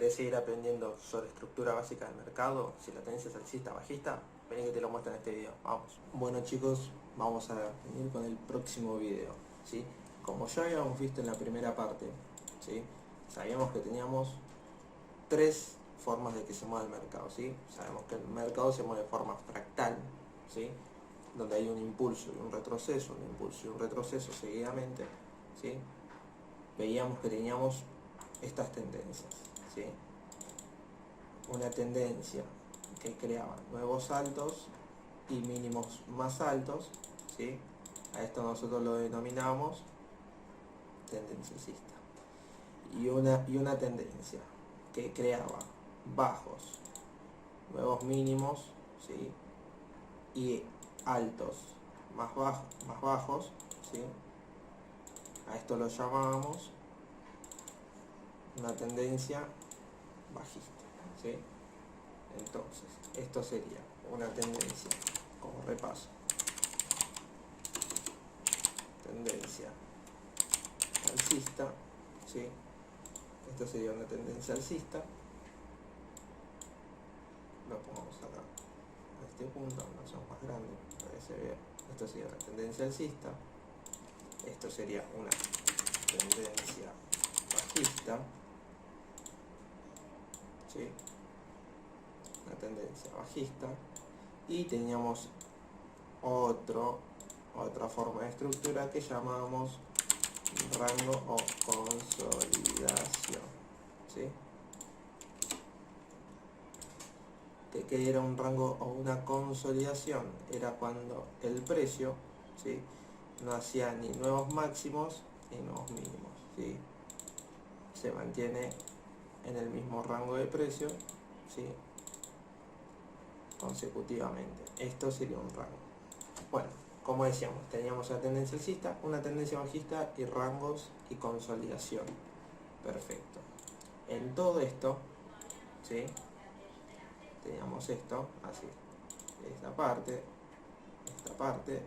¿Querés seguir aprendiendo sobre estructura básica del mercado? Si la tendencia es alcista o bajista, vení que te lo muestro en este video. Vamos. Bueno chicos, vamos a venir con el próximo video, ¿sí? Como ya habíamos visto en la primera parte, ¿sí? Sabíamos que teníamos tres formas de que se mueva el mercado, ¿sí? Sabemos que el mercado se mueve de forma fractal, ¿sí? Donde hay un impulso y un retroceso, un impulso y un retroceso seguidamente, ¿sí? Veíamos que teníamos estas tendencias, ¿sí? Una tendencia que creaba nuevos altos y mínimos más altos, ¿sí? A esto nosotros lo denominamos tendencia alcista. Y una tendencia que creaba bajos, nuevos mínimos, ¿sí? Y altos más bajos, ¿sí? A esto lo llamábamos una tendencia bajista, ¿sí? Entonces, esto sería una tendencia, como repaso, tendencia alcista, ¿sí? Esto sería una tendencia alcista. Lo pongamos acá, a este punto, una opción más grande, para que se vea. Esto sería una tendencia alcista. Esto sería una tendencia bajista, ¿sí? Una tendencia bajista. Y teníamos otra forma de estructura que llamamos rango o consolidación, ¿sí? ¿Qué era un rango o una consolidación? Era cuando el precio, ¿sí?, no hacía ni nuevos máximos ni nuevos mínimos, ¿sí? Se mantiene en el mismo rango de precio, ¿sí?, consecutivamente. Esto sería un rango. Bueno, como decíamos, teníamos una tendencia alcista, una tendencia bajista y rangos y consolidación. Perfecto. En todo esto, ¿sí?, teníamos esto, así, esta parte y esta parte,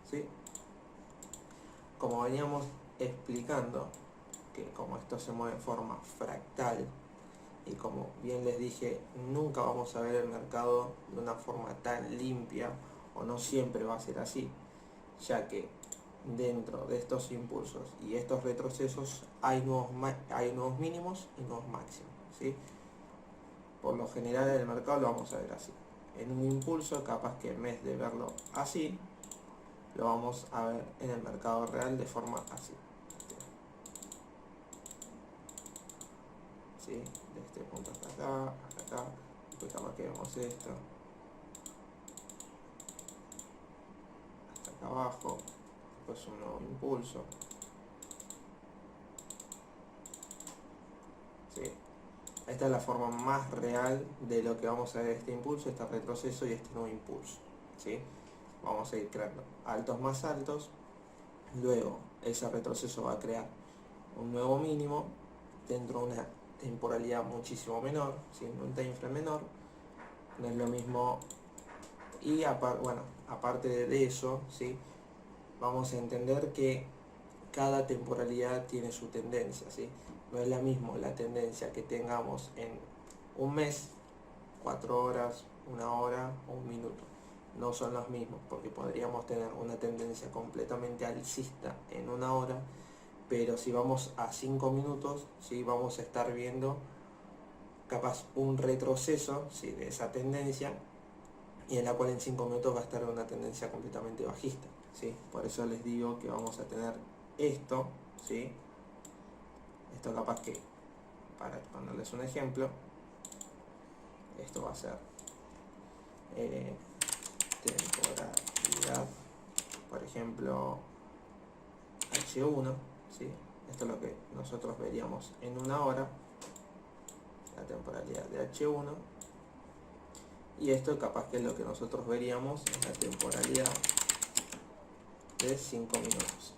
¿sí? Como veníamos explicando, que como esto se mueve de forma fractal, y como bien les dije, nunca vamos a ver el mercado de una forma tan limpia, o no siempre va a ser así, ya que dentro de estos impulsos y estos retrocesos hay nuevos mínimos y nuevos máximos, ¿sí? Por lo general en el mercado lo vamos a ver así. En un impulso, capaz que en vez de verlo así, lo vamos a ver en el mercado real de forma así, ¿sí? De este punto hasta acá, después capaz que vemos esto, hasta acá abajo, después un nuevo impulso, ¿sí? Esta es la forma más real de lo que vamos a ver este impulso, este retroceso y este nuevo impulso, ¿sí? Vamos a ir creando altos más altos, luego ese retroceso va a crear un nuevo mínimo dentro de una temporalidad muchísimo menor, ¿sí?, un time frame menor. No es lo mismo. Y aparte de eso, ¿sí?, vamos a entender que cada temporalidad tiene su tendencia, ¿sí? No es la misma la tendencia que tengamos en un mes, 4 horas, 1 hora o 1 minuto. No son los mismos, porque podríamos tener una tendencia completamente alcista en 1 hora, pero si vamos a 5 minutos, ¿sí?, vamos a estar viendo capaz un retroceso, ¿sí?, de esa tendencia, y en la cual en 5 minutos va a estar una tendencia completamente bajista, ¿sí? Por eso les digo que vamos a tener esto, ¿sí? Esto capaz que, para ponerles un ejemplo, esto va a ser temporalidad, por ejemplo, H1, ¿sí? Esto es lo que nosotros veríamos en 1 hora, la temporalidad de H1, y esto capaz que es lo que nosotros veríamos en la temporalidad de 5 minutos,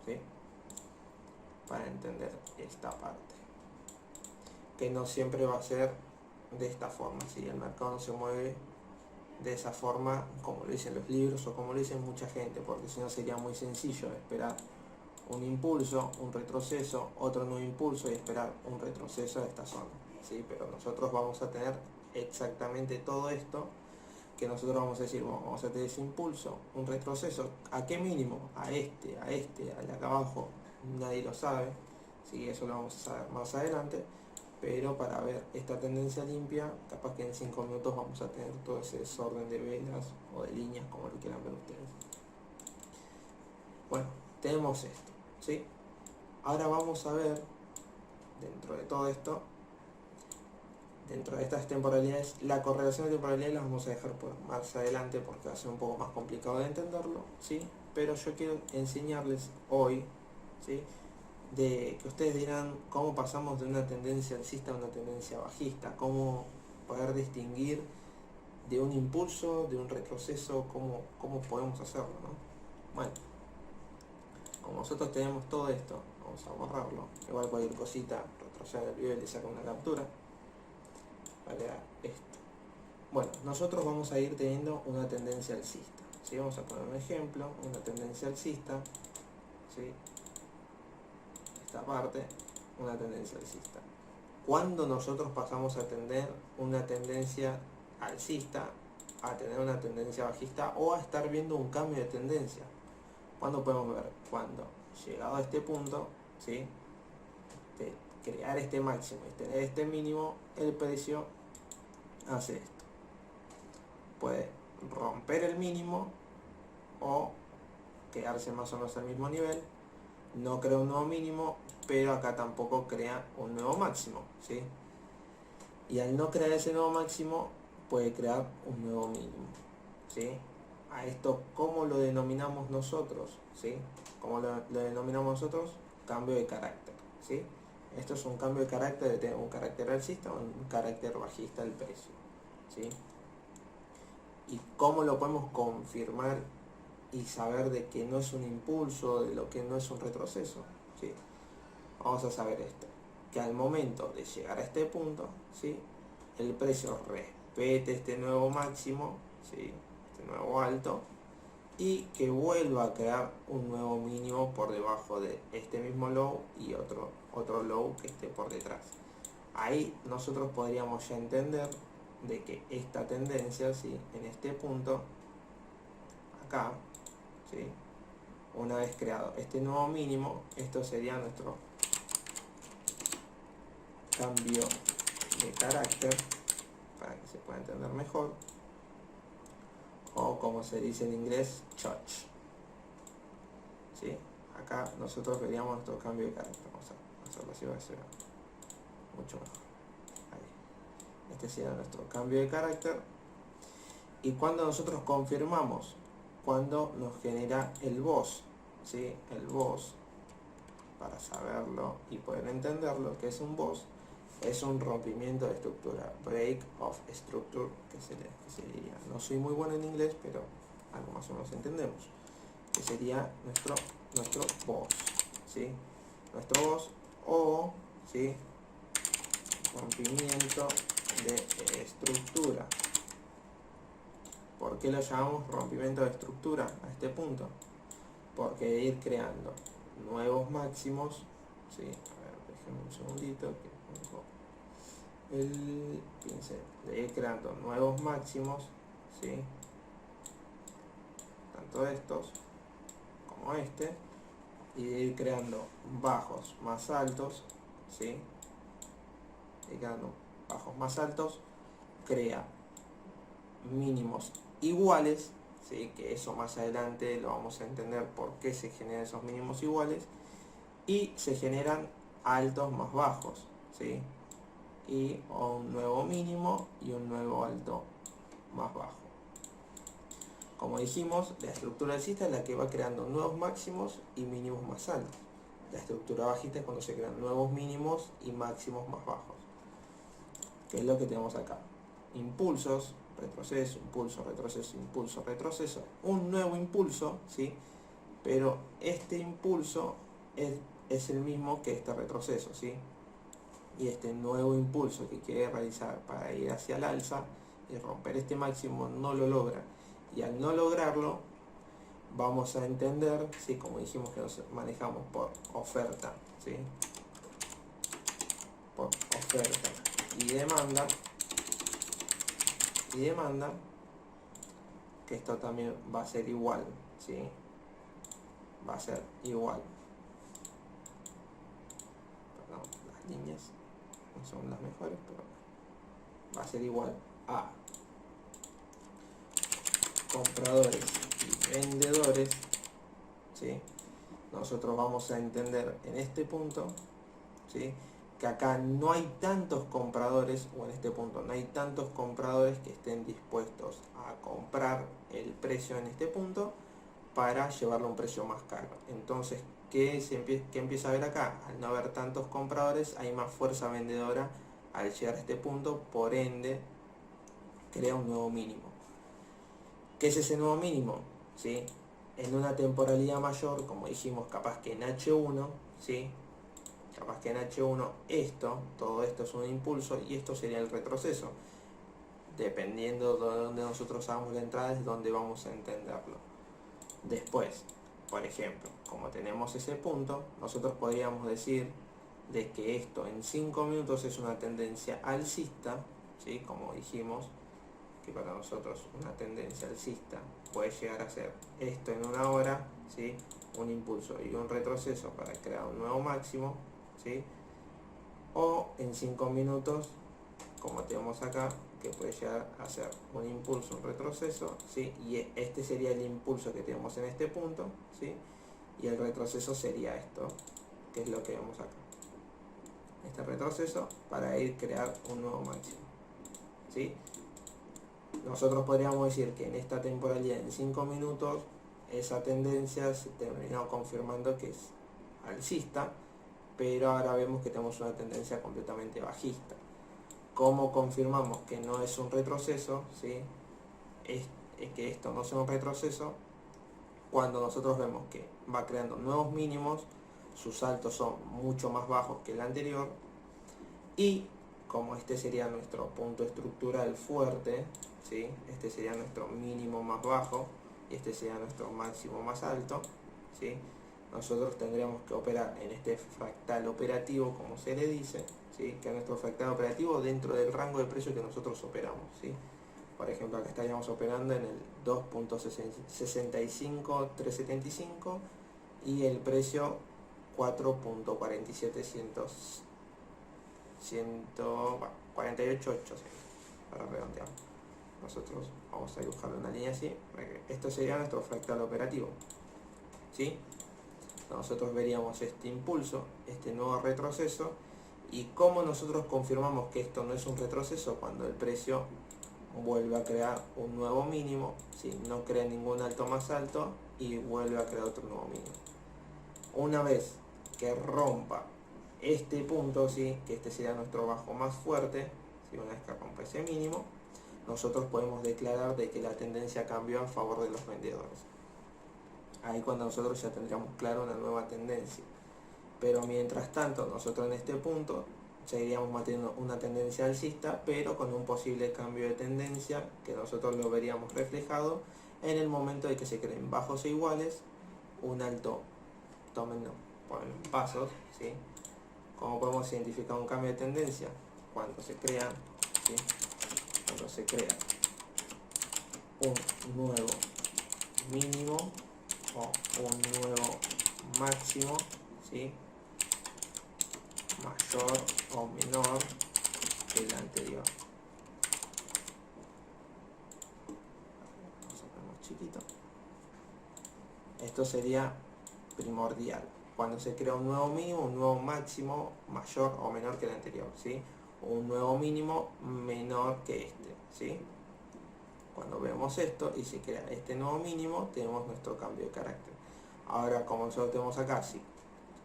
¿sí? Para entender esta parte, que no siempre va a ser de esta forma, ¿sí? El mercado no se mueve de esa forma como lo dicen los libros o como lo dicen mucha gente, porque si no sería muy sencillo esperar un impulso, un retroceso, otro nuevo impulso y esperar un retroceso de esta zona, ¿sí? Pero nosotros vamos a tener exactamente todo esto, que nosotros vamos a decir, bueno, vamos a tener ese impulso, un retroceso, ¿a qué mínimo? A este, al de acá abajo, nadie lo sabe, ¿sí? Eso lo vamos a saber más adelante, pero para ver esta tendencia limpia, capaz que en 5 minutos vamos a tener todo ese desorden de velas o de líneas, como lo quieran ver ustedes. Bueno, tenemos esto, ¿sí? Ahora vamos a ver, dentro de todo esto, dentro de estas temporalidades, la correlación de temporalidades la vamos a dejar por más adelante porque va a ser un poco más complicado de entenderlo, ¿sí? Pero yo quiero enseñarles hoy, ¿sí? De que ustedes dirán cómo pasamos de una tendencia alcista a una tendencia bajista, cómo poder distinguir de un impulso, de un retroceso, cómo podemos hacerlo, ¿no? Bueno, como nosotros tenemos todo esto, vamos a borrarlo, igual cualquier cosita, retroceder el video y le saco una captura, vale, esto. Bueno, nosotros vamos a ir teniendo una tendencia alcista, ¿sí? Vamos a poner un ejemplo, una tendencia alcista, ¿sí? Esta parte, una tendencia alcista. Cuando nosotros pasamos a tener una tendencia alcista a tener una tendencia bajista o a estar viendo un cambio de tendencia, ¿cuándo podemos ver? Cuando, llegado a este punto, ¿sí? De crear este máximo y tener este mínimo, el precio hace esto. Puede romper el mínimo o quedarse más o menos al mismo nivel. No crea un nuevo mínimo, pero acá tampoco crea un nuevo máximo, ¿sí? Y al no crear ese nuevo máximo, puede crear un nuevo mínimo, ¿sí? A esto, ¿cómo lo denominamos nosotros? ¿Sí? ¿Cómo lo denominamos nosotros? Cambio de carácter, ¿sí? Esto es un cambio de carácter, de tener un carácter alcista o un carácter bajista del precio, ¿sí? ¿Y cómo lo podemos confirmar y saber de que no es un impulso, de lo que no es un retroceso? ¿Sí? Vamos a saber esto, que al momento de llegar a este punto, ¿sí? El precio respete este nuevo máximo, ¿sí? Este nuevo alto, y que vuelva a crear un nuevo mínimo por debajo de este mismo low y otro low que esté por detrás. Ahí nosotros podríamos ya entender de que esta tendencia, ¿sí? En este punto, acá, ¿sí? Una vez creado este nuevo mínimo, esto sería nuestro cambio de carácter, para que se pueda entender mejor, o como se dice en inglés, church, ¿sí? Acá nosotros veríamos nuestro cambio de carácter. Vamos a hacerlo así, va a ser mucho mejor. Ahí. Este sería nuestro cambio de carácter. Y cuando nosotros confirmamos, cuando nos genera el BOS, ¿sí? El BOS, para saberlo y poder entenderlo, que es un BOS, es un rompimiento de estructura, break of structure, que se diría. No soy muy bueno en inglés, pero algo más o menos entendemos. Que sería nuestro BOS, ¿sí? Nuestro BOS o, ¿sí? Rompimiento de estructura. ¿Por qué lo llamamos rompimiento de estructura a este punto? Porque de ir creando nuevos máximos, ¿sí? A ver, déjenme un segundito que pongo el pincel. De ir creando nuevos máximos, ¿sí? Tanto estos como este, y de ir creando bajos más altos, ¿sí? De ir creando bajos más altos, crea mínimos iguales, ¿sí? Que eso más adelante lo vamos a entender por qué se generan esos mínimos iguales, y se generan altos más bajos, ¿sí? Y un nuevo mínimo y un nuevo alto más bajo. Como dijimos, la estructura alcista es la que va creando nuevos máximos y mínimos más altos. La estructura bajista es cuando se crean nuevos mínimos y máximos más bajos. ¿Qué es lo que tenemos acá? Impulsos, retroceso, impulso, retroceso, impulso, retroceso. Un nuevo impulso, ¿sí? Pero este impulso es el mismo que este retroceso, ¿sí? Y este nuevo impulso que quiere realizar para ir hacia el alza y romper este máximo no lo logra. Y al no lograrlo, vamos a entender, ¿sí? Como dijimos que nos manejamos por oferta, ¿sí? Por oferta y demanda, que esto también va a ser igual, ¿sí? Va a ser igual. Perdón, las líneas no son las mejores, pero va a ser igual a compradores y vendedores, ¿sí? Nosotros vamos a entender en este punto, ¿sí? Que acá no hay tantos compradores, o en este punto no hay tantos compradores que estén dispuestos a comprar el precio en este punto para llevarlo a un precio más caro. Entonces, ¿qué empieza a ver acá? Al no haber tantos compradores, hay más fuerza vendedora al llegar a este punto, por ende, crea un nuevo mínimo. ¿Qué es ese nuevo mínimo? ¿Sí? En una temporalidad mayor, como dijimos, capaz que en H1, ¿sí? Capaz que en H1 todo esto es un impulso y esto sería el retroceso. Dependiendo de donde nosotros hagamos la entrada es donde vamos a entenderlo. Después, por ejemplo, como tenemos ese punto, nosotros podríamos decir de que esto en 5 minutos es una tendencia alcista, ¿sí? Como dijimos, que para nosotros una tendencia alcista puede llegar a ser esto en una hora, ¿sí? Un impulso y un retroceso para crear un nuevo máximo, ¿sí? O en 5 minutos, como tenemos acá, que puede llegar a ser un impulso, un retroceso, ¿sí? Y este sería el impulso que tenemos en este punto, ¿sí? Y el retroceso sería esto, que es lo que vemos acá. Este retroceso para ir crear un nuevo máximo, ¿sí? Nosotros podríamos decir que en esta temporalidad en 5 minutos esa tendencia se terminó confirmando que es alcista, pero ahora vemos que tenemos una tendencia completamente bajista. ¿Cómo confirmamos que no es un retroceso? ¿Sí? Es que esto no sea un retroceso cuando nosotros vemos que va creando nuevos mínimos, sus saltos son mucho más bajos que el anterior, y como este sería nuestro punto estructural fuerte, ¿sí? Este sería nuestro mínimo más bajo y este sería nuestro máximo más alto, ¿sí? Nosotros tendríamos que operar en este fractal operativo, como se le dice, ¿sí? Que es nuestro fractal operativo dentro del rango de precio que nosotros operamos, ¿sí? Por ejemplo, acá estaríamos operando en el 2.65375 y el precio 4.47880, para redondear. Nosotros vamos a dibujar una línea así. Esto sería nuestro fractal operativo, ¿sí? Nosotros veríamos este impulso, este nuevo retroceso, y cómo nosotros confirmamos que esto no es un retroceso cuando el precio vuelve a crear un nuevo mínimo, ¿sí? No crea ningún alto más alto y vuelve a crear otro nuevo mínimo. Una vez que rompa este punto, ¿sí? Que este sería nuestro bajo más fuerte, ¿sí? Una vez que rompa ese mínimo, nosotros podemos declarar de que la tendencia cambió a favor de los vendedores. Ahí cuando nosotros ya tendríamos claro una nueva tendencia. Pero mientras tanto, nosotros en este punto seguiríamos manteniendo una tendencia alcista, pero con un posible cambio de tendencia que nosotros lo veríamos reflejado en el momento de que se creen bajos e iguales, un alto, tómenlo, ponen pasos, ¿sí? ¿Cómo podemos identificar un cambio de tendencia? Cuando se crea, ¿sí? Cuando se crea un nuevo mínimo o un nuevo máximo, ¿sí? Mayor o menor que el anterior. Vamos a poner más chiquito. Esto sería primordial. Cuando se crea un nuevo mínimo, un nuevo máximo mayor o menor que el anterior, ¿sí? Un nuevo mínimo menor que este, ¿sí? Cuando vemos esto y se crea este nuevo mínimo, tenemos nuestro cambio de carácter. Ahora, como nosotros tenemos acá, si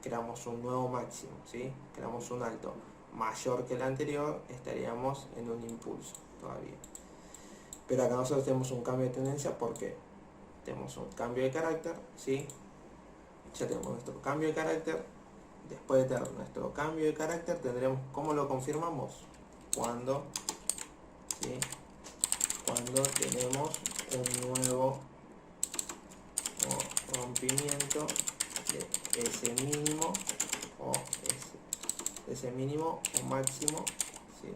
creamos un nuevo máximo, ¿sí? Creamos un alto mayor que el anterior, estaríamos en un impulso todavía. Pero acá nosotros tenemos un cambio de tendencia porque tenemos un cambio de carácter, ¿sí? Ya tenemos nuestro cambio de carácter. Después de tener nuestro cambio de carácter, tendremos, ¿cómo lo confirmamos? Cuando, ¿sí? Cuando tenemos un nuevo rompimiento de ese mínimo o ese mínimo o máximo, ¿sí?,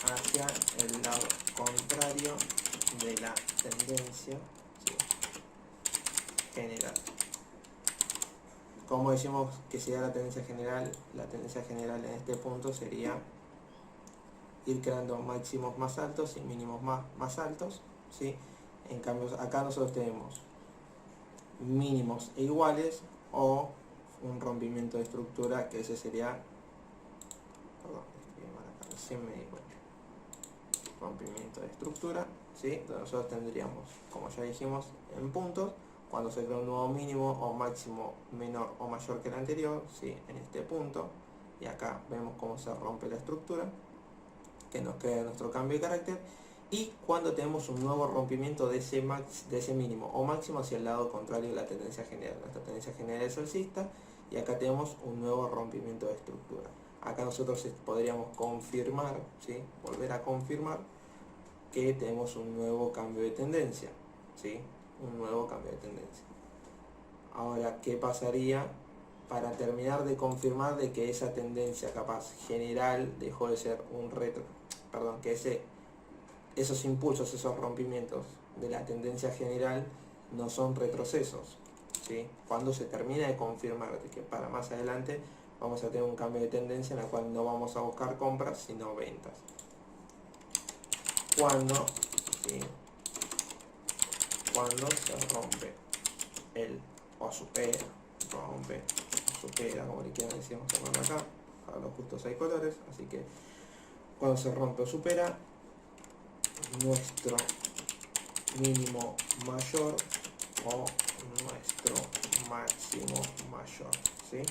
hacia el lado contrario de la tendencia, ¿sí?, general. Como decimos que sería la tendencia general? La tendencia general en este punto sería ir creando máximos más altos y mínimos más altos, ¿sí? En cambio acá nosotros tenemos mínimos e iguales o un rompimiento de estructura, que ese sería, perdón, escribí mal acá, recién me di cuenta, rompimiento de estructura, ¿sí? Entonces nosotros tendríamos, como ya dijimos, en puntos, cuando se crea un nuevo mínimo o máximo menor o mayor que el anterior, ¿sí?, en este punto, y acá vemos cómo se rompe la estructura, que nos crea nuestro cambio de carácter, y cuando tenemos un nuevo rompimiento de ese mínimo o máximo hacia el lado contrario de la tendencia general. Nuestra tendencia general es alcista, y acá tenemos un nuevo rompimiento de estructura. Acá nosotros podríamos confirmar, ¿sí?, volver a confirmar que tenemos un nuevo cambio de tendencia, ¿sí?, un nuevo cambio de tendencia. Ahora, ¿qué pasaría para terminar de confirmar de que esa tendencia capaz general dejó de ser un que esos impulsos, esos rompimientos de la tendencia general no son retrocesos, ¿sí? Cuando se termina de confirmar de que para más adelante vamos a tener un cambio de tendencia en la cual no vamos a buscar compras sino ventas. Cuando, ¿sí?, cuando se rompe o supera, como le quieran decir, vamos a poner acá, a los justos hay colores, así que cuando se rompe o supera nuestro mínimo mayor o nuestro máximo mayor, ¿sí?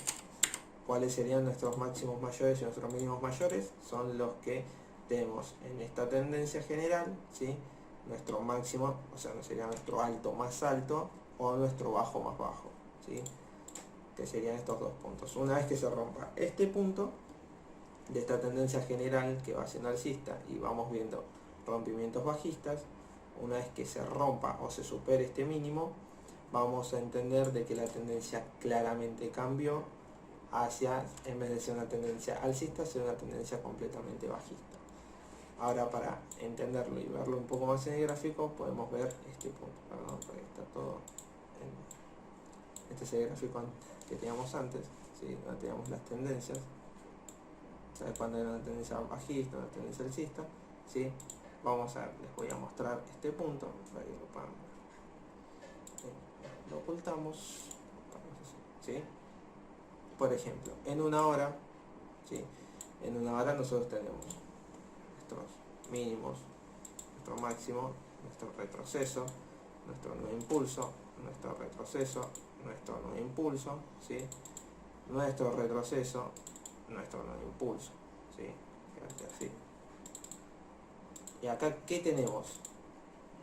¿Cuáles serían nuestros máximos mayores y nuestros mínimos mayores? Son los que tenemos en esta tendencia general, ¿sí? Nuestro máximo, o sea, sería nuestro alto más alto o nuestro bajo más bajo, ¿sí?, que serían estos dos puntos. Una vez que se rompa este punto de esta tendencia general que va siendo alcista y vamos viendo rompimientos bajistas, una vez que se rompa o se supere este mínimo, vamos a entender de que la tendencia claramente cambió hacia, en vez de ser una tendencia alcista, ser una tendencia completamente bajista. Ahora, para entenderlo y verlo un poco más en el gráfico, podemos ver este punto. Perdón, porque está todo este es el gráfico que teníamos antes, ¿sí?, donde teníamos las tendencias. ¿Sabes cuándo era una tendencia bajista, una tendencia alcista? ¿Sí? Vamos a ver, les voy a mostrar este punto para que lo puedan ver. Lo ocultamos, ¿sí? Por ejemplo, en una hora, ¿sí?, en una hora nosotros tenemos nuestros mínimos, nuestro máximo, nuestro retroceso, nuestro nuevo impulso, nuestro retroceso, nuestro nuevo impulso, ¿sí?, nuestro retroceso, nuestro nuevo impulso, ¿sí?, así. Y acá, ¿qué tenemos?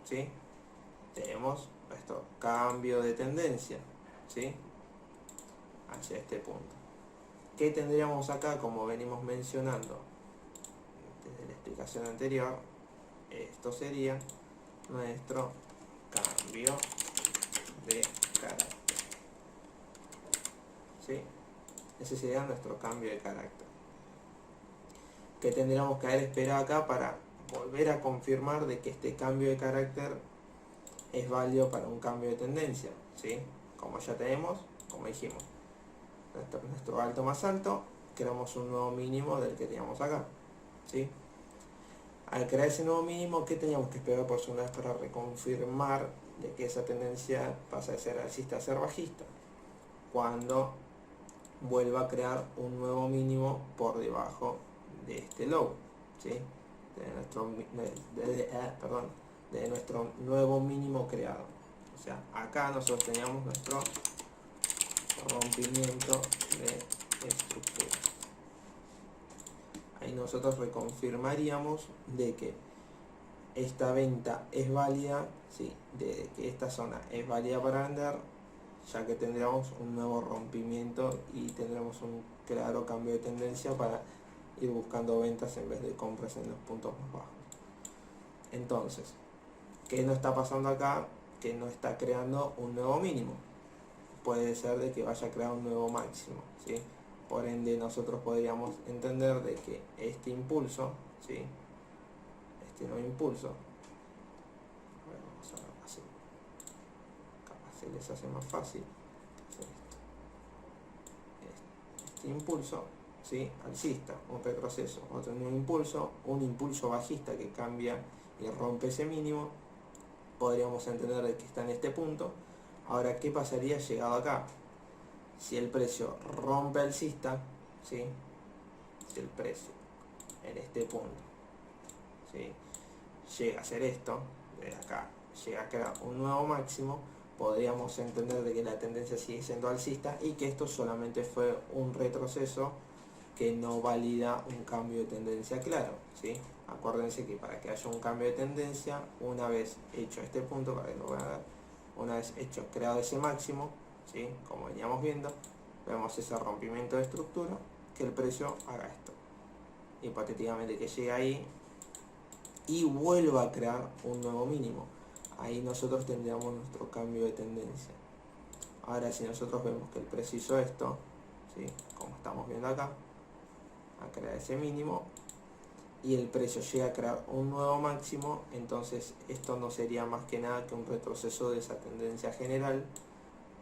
¿Sí? Tenemos nuestro cambio de tendencia, ¿sí?, hacia este punto. ¿Qué tendríamos acá? Como venimos mencionando desde la explicación anterior, esto sería nuestro cambio de carácter, ¿sí? Ese sería nuestro cambio de carácter. ¿Qué tendríamos que haber esperado acá para volver a confirmar de que este cambio de carácter es válido para un cambio de tendencia? ¿Sí? Como ya tenemos, como dijimos, nuestro alto más alto, creamos un nuevo mínimo del que teníamos acá, ¿sí? Al crear ese nuevo mínimo, ¿qué teníamos que esperar por segunda vez para reconfirmar de que esa tendencia pasa de ser alcista a ser bajista? Cuando vuelva a crear un nuevo mínimo por debajo de este low, ¿sí?, de nuestro nuevo mínimo creado. O sea, acá nosotros teníamos nuestro rompimiento de estructura. Ahí nosotros reconfirmaríamos de que esta venta es válida, ¿sí?, de que esta zona es válida para vender, ya que tendríamos un nuevo rompimiento y tendremos un claro cambio de tendencia para ir buscando ventas en vez de compras en los puntos más bajos. Entonces, ¿qué nos está pasando acá? que no está creando un nuevo mínimo. Puede ser de que vaya a crear un nuevo máximo, ¿sí? Por ende nosotros podríamos entender de que este impulso, ¿sí? Este nuevo impulso, a ver, vamos a ver así, capaz se les hace más fácil hacer esto. Este impulso, ¿sí? Alcista, un retroceso, otro nuevo impulso, un impulso bajista que cambia y rompe ese mínimo, podríamos entender de que está en este punto. Ahora, ¿qué pasaría llegado acá? Si el precio rompe alcista, ¿sí? Si el precio en este punto, ¿sí? Llega a hacer esto, de acá, llega a crear un nuevo máximo, podríamos entender de que la tendencia sigue siendo alcista y que esto solamente fue un retroceso que no valida un cambio de tendencia claro, ¿sí? Acuérdense que para que haya un cambio de tendencia, una vez hecho este punto, para que lo vean, una vez hecho, creado ese máximo, ¿sí? Como veníamos viendo, vemos ese rompimiento de estructura, que el precio haga esto. Hipotéticamente que llegue ahí y vuelva a crear un nuevo mínimo. Ahí nosotros tendríamos nuestro cambio de tendencia. Ahora si nosotros vemos que el precio hizo esto, ¿sí? Como estamos viendo acá, a crear ese mínimo, y el precio llega a crear un nuevo máximo, entonces esto no sería más que nada que un retroceso de esa tendencia general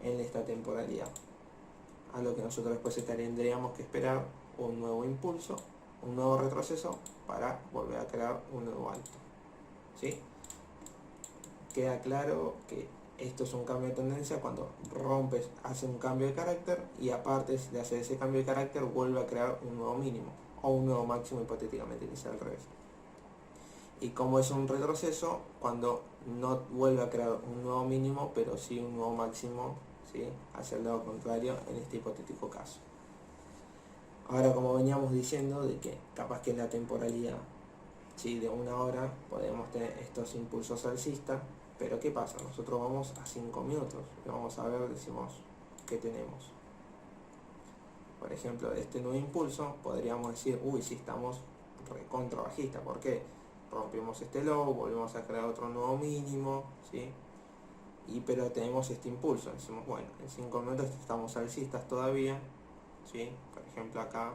en esta temporalidad. A lo que nosotros después tendríamos que esperar un nuevo impulso, un nuevo retroceso para volver a crear un nuevo alto, ¿sí? Queda claro que esto es un cambio de tendencia cuando rompes, hace un cambio de carácter y aparte de hacer ese cambio de carácter vuelve a crear un nuevo mínimo o un nuevo máximo, hipotéticamente que sea al revés. Y como es un retroceso, cuando no vuelve a crear un nuevo mínimo, pero sí un nuevo máximo, ¿sí? Hacia el lado contrario en este hipotético caso. Ahora, como veníamos diciendo, de que capaz que en la temporalidad, ¿sí? De una hora podemos tener estos impulsos alcistas, pero ¿qué pasa? Nosotros vamos a 5 minutos y vamos a ver, decimos, ¿qué tenemos? Por ejemplo, de este nuevo impulso podríamos decir, uy, si estamos recontra bajista, ¿por qué? Rompimos este low, volvemos a crear otro nuevo mínimo, ¿sí? Pero tenemos este impulso, decimos, bueno, en 5 minutos estamos alcistas todavía, ¿sí? Por ejemplo, acá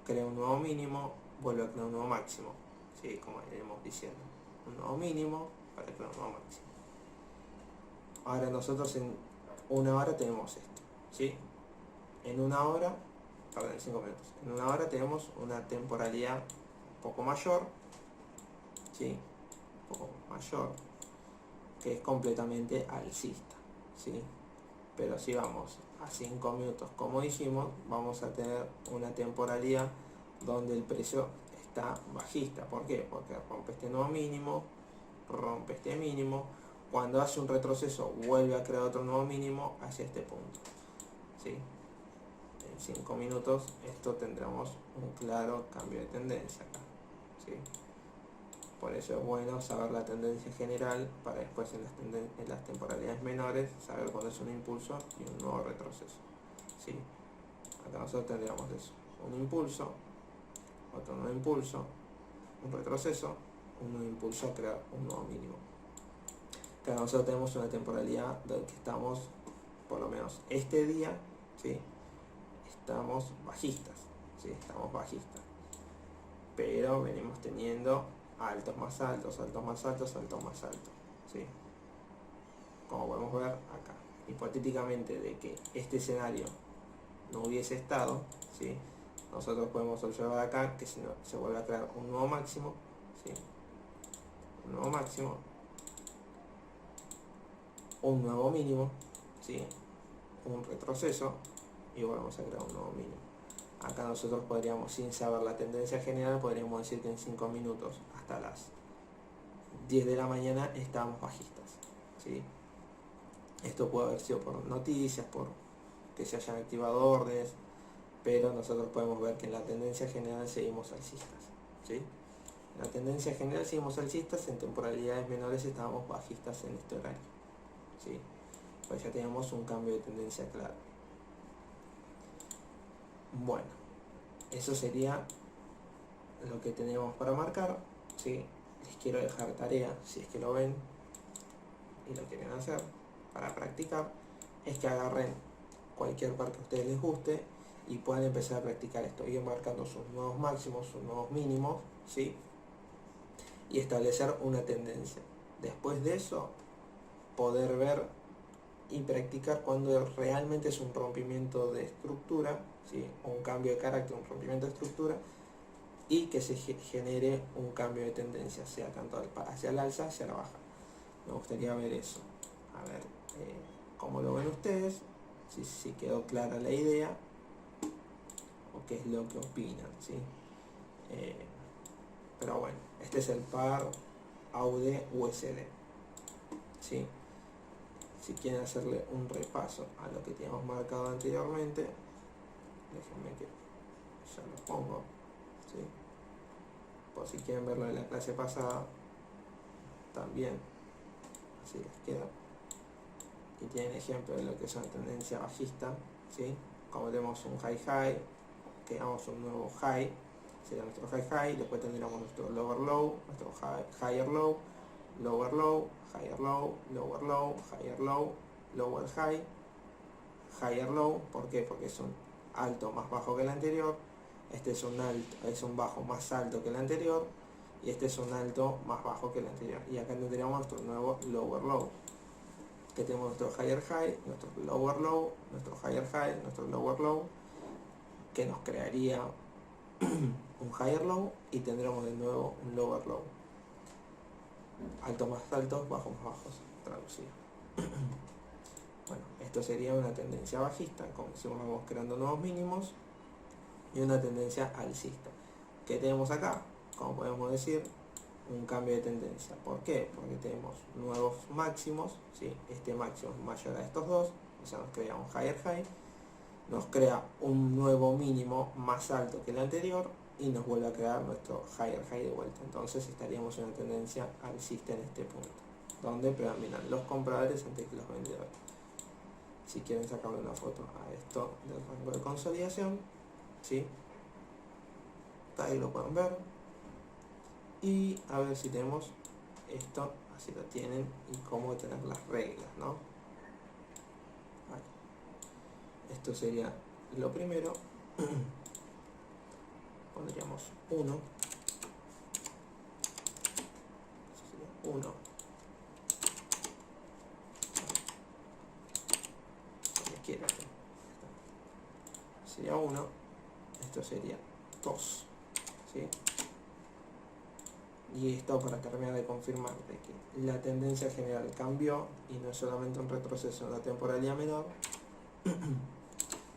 crea un nuevo mínimo, vuelve a crear un nuevo máximo, ¿sí? Como iremos diciendo, un nuevo mínimo para crear un nuevo máximo. Ahora nosotros en una hora tenemos esto, ¿sí? En una hora, perdón, en 5 minutos, en una hora tenemos una temporalidad un poco mayor, ¿sí? Un poco mayor, que es completamente alcista, ¿sí? Pero si vamos a 5 minutos, como dijimos, vamos a tener una temporalidad donde el precio está bajista. ¿Por qué? Porque rompe este nuevo mínimo, rompe este mínimo, cuando hace un retroceso vuelve a crear otro nuevo mínimo hacia este punto, ¿sí? En 5 minutos esto tendremos un claro cambio de tendencia acá, ¿sí? Por eso es bueno saber la tendencia general para después en las temporalidades menores saber cuándo es un impulso y un nuevo retroceso, ¿sí? Acá nosotros tendríamos eso, un impulso, otro nuevo impulso, un retroceso, un nuevo impulso a crear un nuevo mínimo. Acá nosotros tenemos una temporalidad donde estamos, por lo menos este día, ¿sí? Estamos bajistas, ¿sí? Estamos bajistas, pero venimos teniendo altos más altos, altos más altos, altos más altos, ¿sí? Como podemos ver acá, hipotéticamente de que este escenario no hubiese estado, ¿sí? Nosotros podemos observar acá que se vuelve a crear un nuevo máximo, ¿sí? Un nuevo máximo, un nuevo mínimo, ¿sí? Un retroceso y volvemos a crear un nuevo mínimo. Acá nosotros podríamos, sin saber la tendencia general, podríamos decir que en 5 minutos hasta las 10 de la mañana estamos bajistas, ¿sí? Esto puede haber sido por noticias, por que se hayan activado órdenes, pero nosotros podemos ver que en la tendencia general seguimos alcistas, ¿sí? En la tendencia general seguimos alcistas, en temporalidades menores estábamos bajistas en este horario, ¿sí? Pues ya tenemos un cambio de tendencia claro. Bueno, eso sería lo que tenemos para marcar, ¿sí? Les quiero dejar tarea, si es que lo ven, y lo quieren hacer para practicar, es que agarren cualquier par que a ustedes les guste y puedan empezar a practicar esto, ir marcando sus nuevos máximos, sus nuevos mínimos, ¿sí? Y establecer una tendencia. Después de eso, poder ver y practicar cuando realmente es un rompimiento de estructura, ¿sí? O un cambio de carácter, un rompimiento de estructura, y que se genere un cambio de tendencia, sea tanto hacia el alza, hacia la baja. Me gustaría ver eso. A ver cómo lo ven ustedes, si quedó clara la idea, o qué es lo que opinan, ¿sí? Pero bueno, este es el par AUD-USD, ¿sí? Si quieren hacerle un repaso a lo que teníamos marcado anteriormente, déjenme que ya lo pongo, ¿sí? Por si quieren verlo de la clase pasada, también así les queda. Y tienen ejemplo de lo que es una tendencia bajista, ¿sí? Como tenemos un high, creamos un nuevo high, sería nuestro high, después tendríamos nuestro lower low, nuestro higher low, lower low, higher low, lower low, higher low, lower high, higher low. ¿Por qué? Porque es un alto más bajo que el anterior, este es un bajo más alto que el anterior, y este es un alto más bajo que el anterior. Y acá tendríamos nuestro nuevo lower low, que tenemos nuestro higher high, nuestro lower low, nuestro higher high, nuestro lower low, que nos crearía un higher low, y tendremos de nuevo un lower low. Altos más altos, bajos más bajos, traducido. Bueno, esto sería una tendencia bajista, como decimos, vamos creando nuevos mínimos, y una tendencia alcista. ¿Qué tenemos acá? Como podemos decir, un cambio de tendencia. ¿Por qué? Porque tenemos nuevos máximos, ¿sí? Este máximo es mayor a estos dos, o sea, nos crea un higher high, nos crea un nuevo mínimo más alto que el anterior, y nos vuelve a crear nuestro higher high de vuelta. Entonces estaríamos en una tendencia alcista en este punto, donde predominan los compradores antes que los vendedores. Si quieren sacarle una foto a esto del rango de consolidación, ¿sí? Ahí lo pueden ver. Y a ver si tenemos esto, así lo tienen, y cómo tener las reglas, ¿no? Vale. Esto sería lo primero. Pondríamos 1. 1. Como quieran. Sería 1. Esto sería 2. ¿Sí? Y esto para terminar de confirmar de que la tendencia general cambió y no es solamente un retroceso en la temporalidad menor.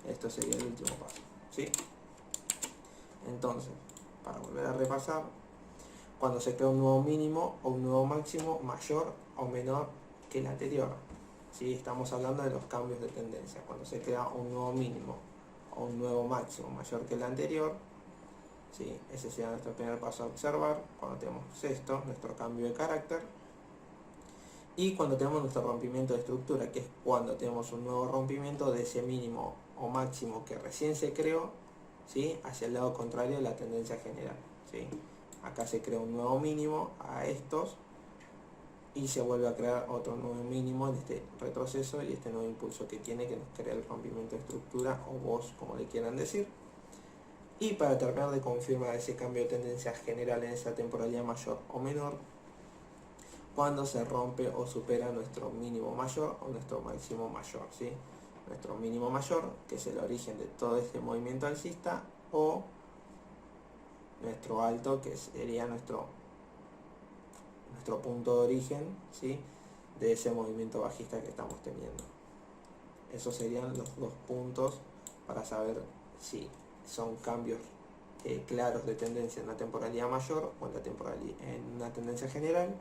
Esto sería el último paso, ¿sí? Entonces, para volver a repasar, cuando se crea un nuevo mínimo o un nuevo máximo mayor o menor que el anterior, ¿sí? Estamos hablando de los cambios de tendencia. Cuando se crea un nuevo mínimo o un nuevo máximo mayor que el anterior, ¿sí? Ese sería nuestro primer paso a observar. Cuando tenemos esto, nuestro cambio de carácter, y cuando tenemos nuestro rompimiento de estructura, que es cuando tenemos un nuevo rompimiento de ese mínimo o máximo que recién se creó, ¿sí? Hacia el lado contrario de la tendencia general, ¿sí? Acá se crea un nuevo mínimo a estos y se vuelve a crear otro nuevo mínimo en este retroceso y este nuevo impulso que tiene, que nos crea el rompimiento de estructura, o vos, como le quieran decir. Y para terminar de confirmar ese cambio de tendencia general en esa temporalidad mayor o menor, cuando se rompe o supera nuestro mínimo mayor o nuestro máximo mayor, ¿sí? Nuestro mínimo mayor, que es el origen de todo este movimiento alcista, o nuestro alto, que sería nuestro punto de origen, ¿sí? De ese movimiento bajista que estamos teniendo. Esos serían los dos puntos para saber si son cambios claros de tendencia en la temporalidad mayor o en una tendencia general,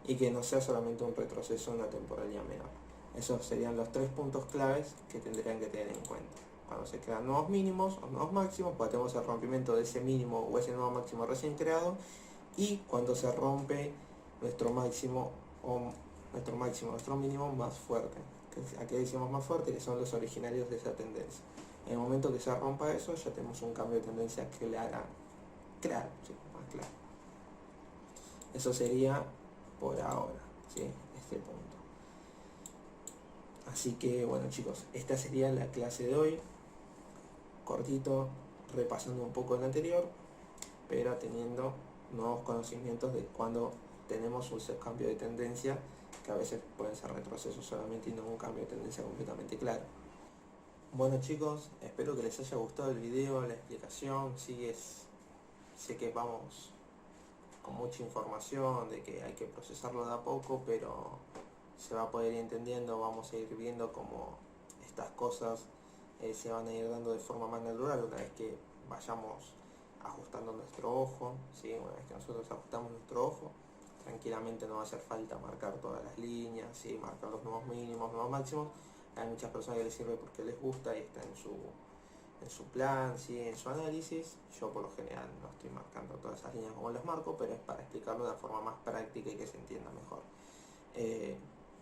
y que no sea solamente un retroceso en una temporalidad menor. Esos serían los 3 puntos claves que tendrían que tener en cuenta. Cuando se crean nuevos mínimos o nuevos máximos, cuando tenemos el rompimiento de ese mínimo o ese nuevo máximo recién creado, y cuando se rompe nuestro máximo o nuestro mínimo más fuerte. Aquí decimos más fuerte, que son los originarios de esa tendencia. En el momento que se rompa eso, ya tenemos un cambio de tendencia claro, sí, más claro. Eso sería por ahora, ¿sí? Este punto. Así que bueno chicos, esta sería la clase de hoy, cortito, repasando un poco el anterior, pero teniendo nuevos conocimientos de cuando tenemos un cambio de tendencia, que a veces pueden ser retrocesos solamente y no un cambio de tendencia completamente claro. Bueno chicos, espero que les haya gustado el video, la explicación. Sé que vamos con mucha información, de que hay que procesarlo de a poco, pero se va a poder ir entendiendo, vamos a ir viendo cómo estas cosas se van a ir dando de forma más natural una vez que vayamos ajustando nuestro ojo, ¿sí? Una vez que nosotros ajustamos nuestro ojo, tranquilamente no va a hacer falta marcar todas las líneas, ¿sí? Marcar los nuevos mínimos, nuevos máximos. Hay muchas personas que les sirve porque les gusta y está en su plan, ¿sí? En su análisis. Yo por lo general no estoy marcando todas esas líneas como las marco, pero es para explicarlo de una forma más práctica y que se entienda mejor.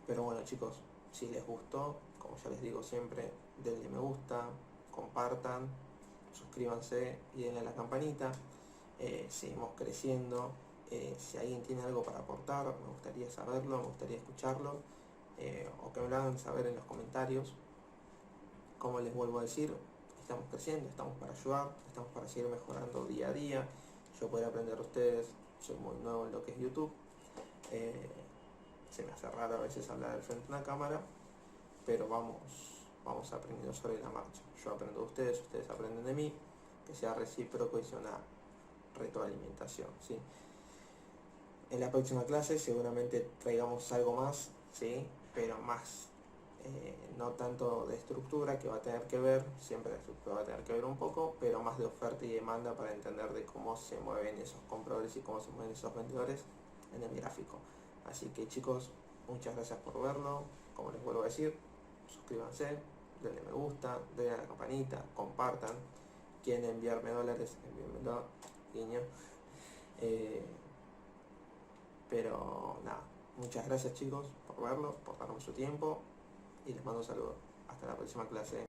Pero bueno chicos, si les gustó, como ya les digo siempre, denle me gusta, compartan, suscríbanse y denle a la campanita. Seguimos creciendo. Si alguien tiene algo para aportar, me gustaría saberlo, me gustaría escucharlo, o que me lo hagan saber en los comentarios. Como les vuelvo a decir, estamos creciendo, estamos para ayudar, estamos para seguir mejorando día a día. Yo puedo aprender de ustedes, soy muy nuevo en lo que es YouTube. Se me hace raro a veces hablar al frente de una cámara, pero vamos aprendiendo sobre la marcha. Yo aprendo de ustedes, ustedes aprenden de mí, que sea recíproco y sea una retroalimentación, ¿sí? En la próxima clase seguramente traigamos algo más, ¿sí? Pero más, no tanto de estructura, que va a tener que ver, siempre la estructura va a tener que ver un poco, pero más de oferta y demanda para entender de cómo se mueven esos compradores y cómo se mueven esos vendedores en el gráfico. Así que chicos, muchas gracias por verlo. Como les vuelvo a decir, suscríbanse, denle me gusta, denle a la campanita, compartan. Quieren enviarme dólares, envíenmelo, guiño. Pero nada, muchas gracias chicos por verlo, por darme su tiempo y les mando un saludo. Hasta la próxima clase.